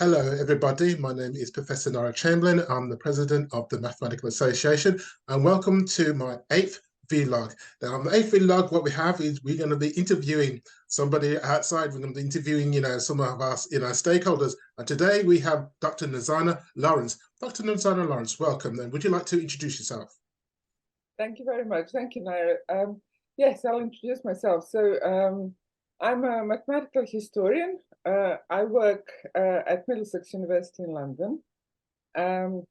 Hello, everybody. My name is Professor Nira Chamberlain. I'm the president of the Mathematical Association, and welcome to my 8th vlog. Now, on the 8th vlog, what we have is we're going to be interviewing somebody outside. We're going to be interviewing, some of us, stakeholders. And today we have Dr. Snezana Lawrence. Dr. Snezana Lawrence, welcome. Then, would you like to introduce yourself? Thank you very much. Thank you, Nira. Yes, I'll introduce myself. So I'm a mathematical historian. I work at Middlesex University in London. And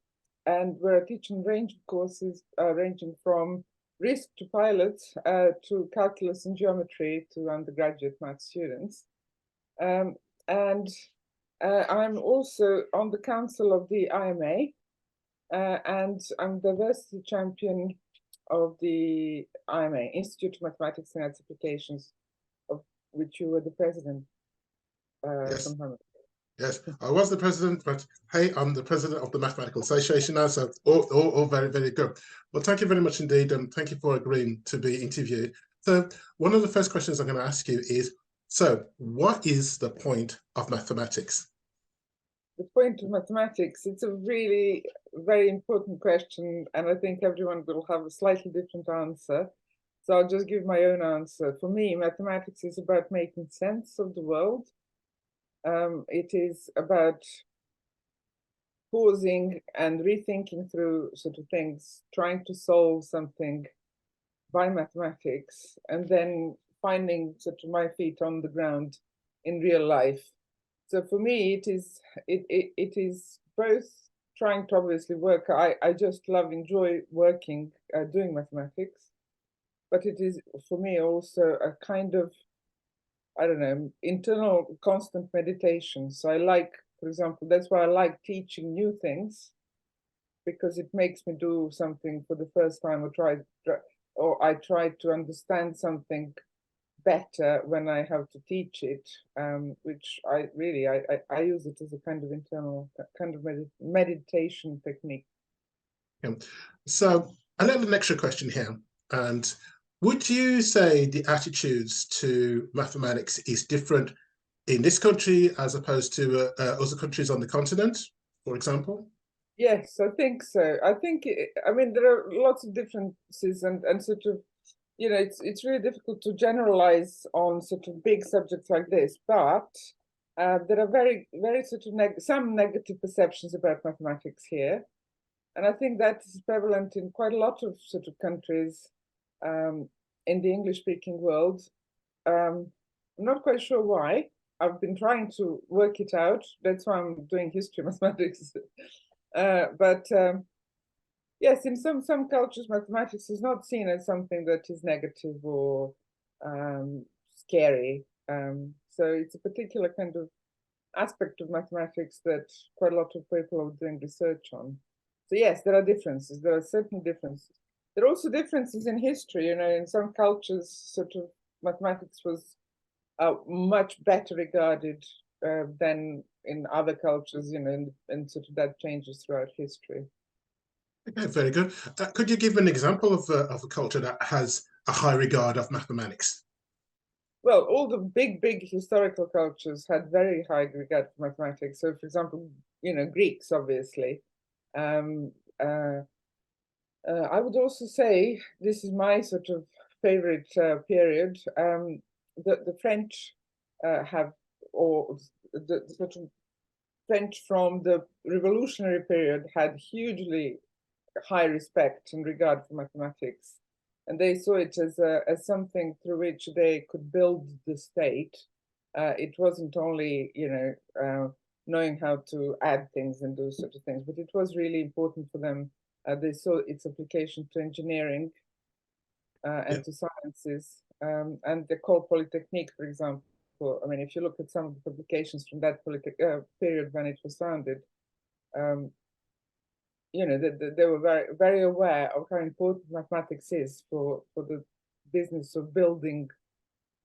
we're teaching a range of courses ranging from risk to pilots to calculus and geometry to undergraduate math students. And I'm also on the council of the IMA, and I'm diversity champion of the IMA, Institute of Mathematics and Its Applications, of which you were the president Yes. some time ago. Yes, I was the president, but hey, I'm the president of the Mathematical Association now, so all very, very good. Well, thank you very much indeed, and thank you for agreeing to be interviewed. So one of the first questions I'm going to ask you is, so what is the point of mathematics? The point of mathematics, it's a really very important question, and I think everyone will have a slightly different answer. So I'll just give my own answer. For me, mathematics is about making sense of the world. It is about pausing and rethinking through sort of things, trying to solve something by mathematics, and then finding sort of my feet on the ground in real life. So for me, it is both trying to obviously work. I just enjoy working, doing mathematics, but it is for me also a kind of, I don't know, internal constant meditation. So I like, for example, that's why I like teaching new things, because it makes me do something for the first time, or I try to understand something better when I have to teach it, which I use it as a kind of internal kind of meditation technique. Yeah. So a little extra question here, and would you say the attitudes to mathematics is different in this country as opposed to other countries on the continent, for example? Yes, I think so. I think, I mean, there are lots of differences and sort of, it's really difficult to generalize on sort of big subjects like this, but there are very, very sort of some negative perceptions about mathematics here. And I think that is prevalent in quite a lot of sort of countries in the English-speaking world. I'm not quite sure why. I've been trying to work it out. That's why I'm doing history mathematics. But yes, in some cultures, mathematics is not seen as something that is negative or scary. So it's a particular kind of aspect of mathematics that quite a lot of people are doing research on. So yes, there are differences. There are certain differences. There are also differences in history. In some cultures, sort of mathematics was much better regarded than in other cultures, and sort of that changes throughout history. Okay, very good. Could you give an example of a culture that has a high regard of mathematics? Well, all the big historical cultures had very high regard for mathematics. So, for example, Greeks, obviously. I would also say this is my sort of favorite period. The French have, or the sort of French from the revolutionary period had hugely high respect and regard for mathematics, and they saw it as something through which they could build the state. It wasn't only knowing how to add things and those sort of things, but it was really important for them. They saw its application to engineering and to sciences, and the École Polytechnique, for example. I mean, if you look at some of the publications from that period when it was founded, they were very, very aware of how important mathematics is for the business of building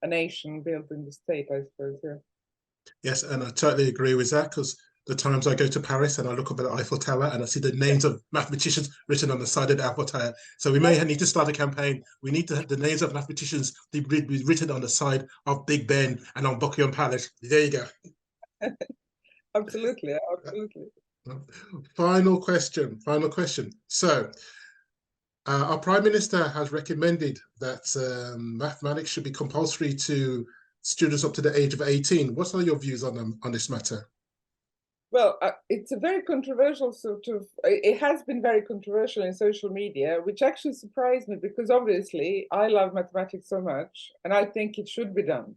a nation, building the state, I suppose. Yeah. Yes, and I totally agree with that, because the times I go to Paris and I look up at the Eiffel Tower and I see the names of mathematicians written on the side of the Eiffel Tower. So we may need to start a campaign. We need to have the names of mathematicians be written on the side of Big Ben and on Buckingham Palace. There you go. Absolutely, absolutely. Final question. So, our Prime Minister has recommended that mathematics should be compulsory to students up to the age of 18. What are your views on this matter? Well, it's a very controversial it has been very controversial in social media, which actually surprised me because obviously I love mathematics so much and I think it should be done.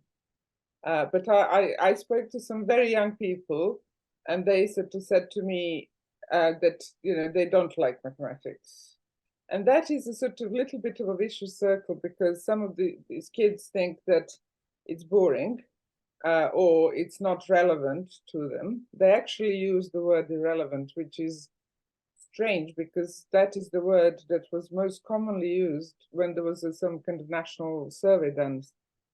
But I spoke to some very young people and they said to me that, they don't like mathematics. And that is a sort of little bit of a vicious circle because some of these kids think that it's boring or it's not relevant to them. They actually use the word irrelevant, which is strange because that is the word that was most commonly used when there was some kind of national survey done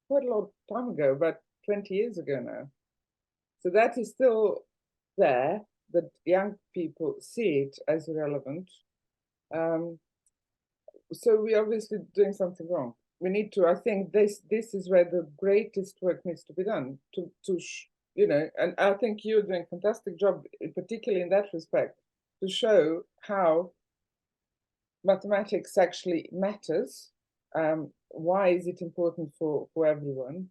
quite a long time ago, about 20 years ago now. So that is still there, that young people see it as irrelevant. So we're obviously doing something wrong. We need to, I think this is where the greatest work needs to be done and I think you're doing a fantastic job, particularly in that respect, to show how mathematics actually matters. Why is it important for everyone?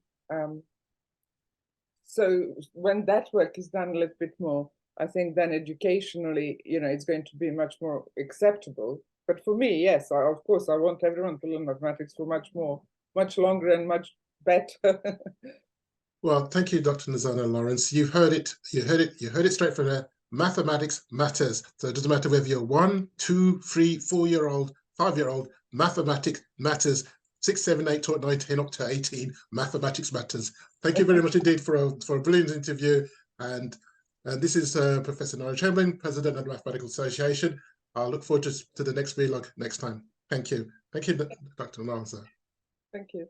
So when that work is done a little bit more, I think then educationally, it's going to be much more acceptable. But for me, yes, of course, I want everyone to learn mathematics for much longer and much better. Well, thank you, Dr. Snezana Lawrence. You heard it straight from there. Mathematics matters. So it doesn't matter whether you're 1, 2, 3, 4-year-old, 5-year-old, mathematics matters. 6, 7, 8, 9, 10, up to 18, mathematics matters. Thank you very much indeed for a brilliant interview. And this is Professor Nira Chamberlain, President of the Mathematical Association. I look forward to the next vlog next time. Thank you. Thank you, Dr. Lawrence. Thank you.